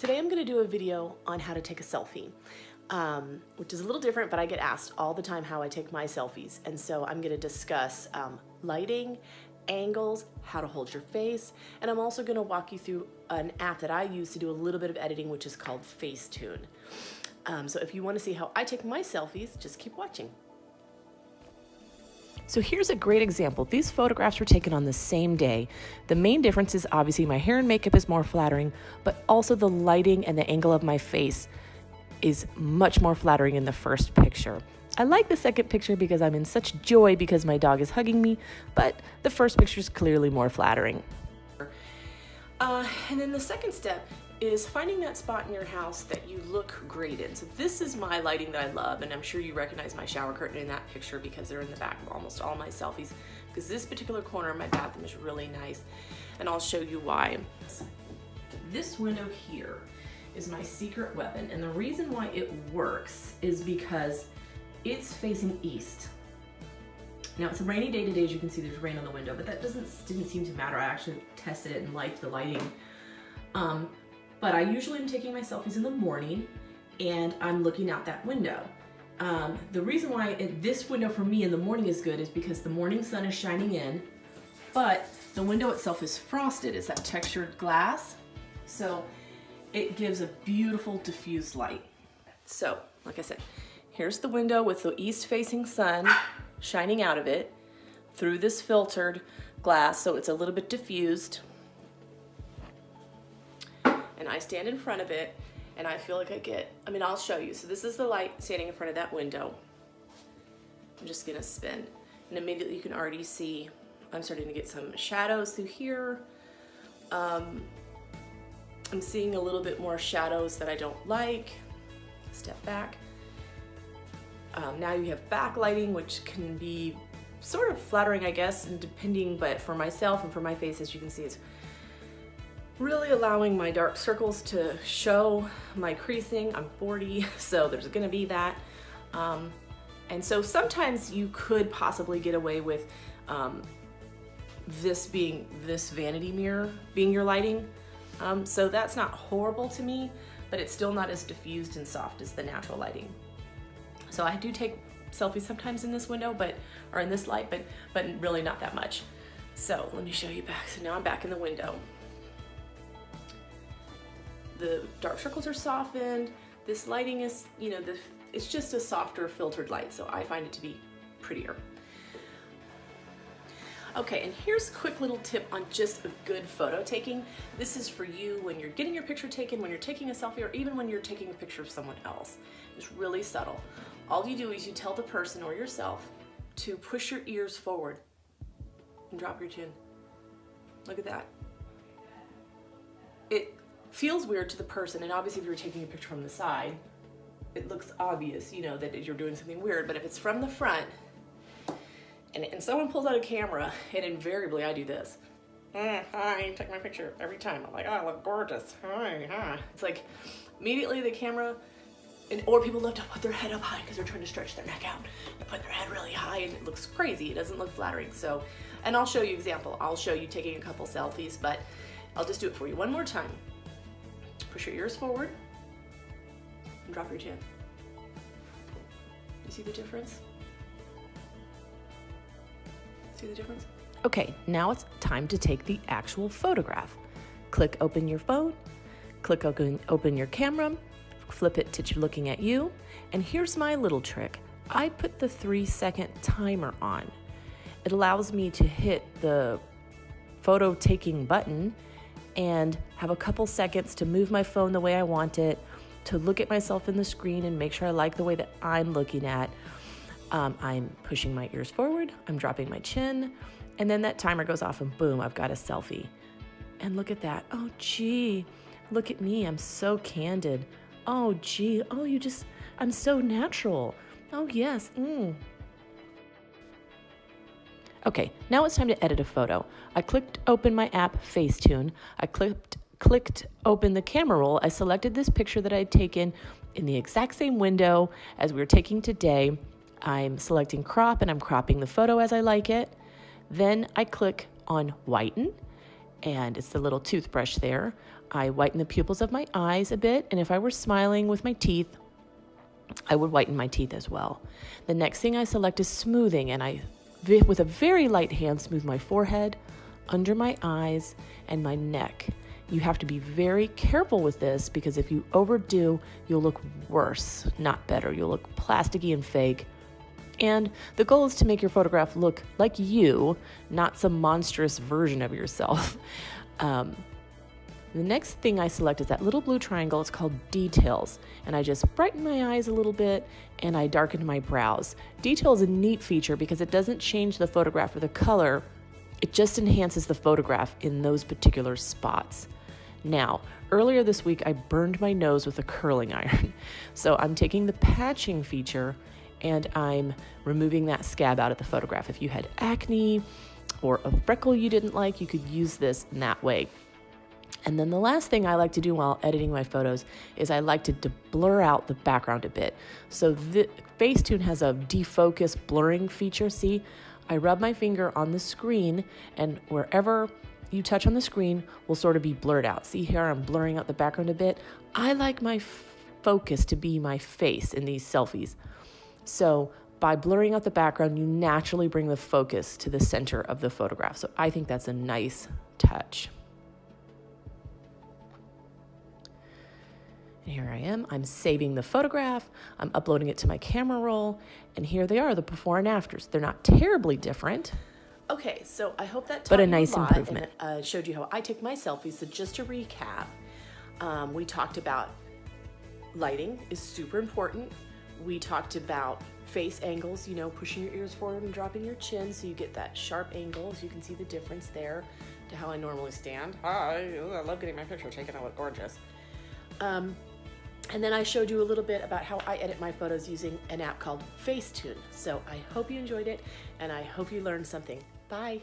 Today I'm going to do a video on how to take a selfie, which is a little different, but I get asked all the time how I take my selfies. And so I'm going to discuss lighting, angles, how to hold your face, and I'm also going to walk you through an app that I use to do a little bit of editing, which is called Facetune. So if you want to see how I take my selfies, just keep watching. So here's a great example. These photographs were taken on the same day. The main difference is obviously my hair and makeup is more flattering, but also the lighting and the angle of my face is much more flattering in the first picture. I like the second picture because I'm in such joy because my dog is hugging me, but the first picture is clearly more flattering. And then the second step is finding that spot in your house that you look great in. So this is my lighting that I love, and I'm sure you recognize my shower curtain in that picture because they're in the back of almost all my selfies, because this particular corner of my bathroom is really nice, and I'll show you why. This window here is my secret weapon, and the reason why it works is because it's facing east. Now it's a rainy day today, as you can see there's rain on the window, but that didn't seem to matter. I actually tested it and liked the lighting. But I usually am taking my selfies in the morning and I'm looking out that window. The reason why this window for me in the morning is good is because the morning sun is shining in, but the window itself is frosted. It's that textured glass. So it gives a beautiful diffused light. So, like I said, here's the window with the east facing sun shining out of it through this filtered glass, so it's a little bit diffused. And I stand in front of it and I feel like I'll show you. So this is the light standing in front of that window. I'm just gonna spin. And immediately you can already see I'm starting to get some shadows through here. I'm seeing a little bit more shadows that I don't like. Step back. Now you have backlighting, which can be sort of flattering, I guess, and depending, but for myself and for my face, as you can see, it's really allowing my dark circles to show my creasing. I'm 40, so there's gonna be that. And so sometimes you could possibly get away with this vanity mirror being your lighting. So that's not horrible to me, but it's still not as diffused and soft as the natural lighting. So I do take selfies sometimes in this window, or in this light, but really not that much. So let me show you back. So now I'm back in the window. The dark circles are softened. This lighting is, it's just a softer filtered light, so I find it to be prettier. Okay, and here's a quick little tip on just a good photo taking. This is for you when you're getting your picture taken, when you're taking a selfie, or even when you're taking a picture of someone else. It's really subtle. All you do is you tell the person or yourself to push your ears forward and drop your chin. Look at that. It feels weird to the person, and obviously if you're taking a picture from the side, it looks obvious, that you're doing something weird, but if it's from the front, and someone pulls out a camera, and invariably I do this. Hi, take my picture every time. I'm like, oh, I look gorgeous. Hi. It's like, immediately the camera, or people love to put their head up high because they're trying to stretch their neck out. They put their head really high and it looks crazy. It doesn't look flattering. So, and I'll show you example. I'll show you taking a couple selfies, but I'll just do it for you one more time. Push your ears forward and drop your chin. You see the difference? See the difference? Okay, now it's time to take the actual photograph. Click open your phone, click open your camera, flip it to looking at you, and here's my little trick. I put the 3-second timer on. It allows me to hit the photo taking button and have a couple seconds to move my phone the way I want it, to look at myself in the screen and make sure I like the way that I'm looking at. I'm pushing my ears forward, I'm dropping my chin, and then that timer goes off and boom, I've got a selfie. And look at that. Oh, gee, look at me. I'm so candid. Oh, gee. Oh, I'm so natural. Oh, yes. Okay, now it's time to edit a photo. I clicked open my app, Facetune. I clicked open the camera roll. I selected this picture that I had taken in the exact same window as we were taking today. I'm selecting crop and I'm cropping the photo as I like it. Then I click on whiten and it's the little toothbrush there. I whiten the pupils of my eyes a bit, and if I were smiling with my teeth, I would whiten my teeth as well. The next thing I select is smoothing, and I, with a very light hand, smooth my forehead, under my eyes, and my neck. You have to be very careful with this because if you overdo, you'll look worse, not better. You'll look plasticky and fake. And the goal is to make your photograph look like you, not some monstrous version of yourself. The next thing I select is that little blue triangle. It's called Details. And I just brighten my eyes a little bit and I darken my brows. Detail is a neat feature because it doesn't change the photograph or the color. It just enhances the photograph in those particular spots. Now, earlier this week, I burned my nose with a curling iron. So I'm taking the patching feature and I'm removing that scab out of the photograph. If you had acne or a freckle you didn't like, you could use this in that way. And then the last thing I like to do while editing my photos is I like to blur out the background a bit. So the Facetune has a defocus blurring feature. See, I rub my finger on the screen and wherever you touch on the screen will sort of be blurred out. See here, I'm blurring out the background a bit. I like my focus to be my face in these selfies. So by blurring out the background, you naturally bring the focus to the center of the photograph. So I think that's a nice touch. And here I am, I'm saving the photograph, I'm uploading it to my camera roll, and here they are, the before and afters. They're not terribly different. Okay, so I hope that taught But a you nice a lot improvement. and showed you how I take my selfies. So just to recap, we talked about lighting is super important. We talked about face angles, you know, pushing your ears forward and dropping your chin so you get that sharp angle. As you can see the difference there to how I normally stand. Hi, I love getting my picture taken. I look gorgeous. And then I showed you a little bit about how I edit my photos using an app called Facetune. So I hope you enjoyed it and I hope you learned something. Bye.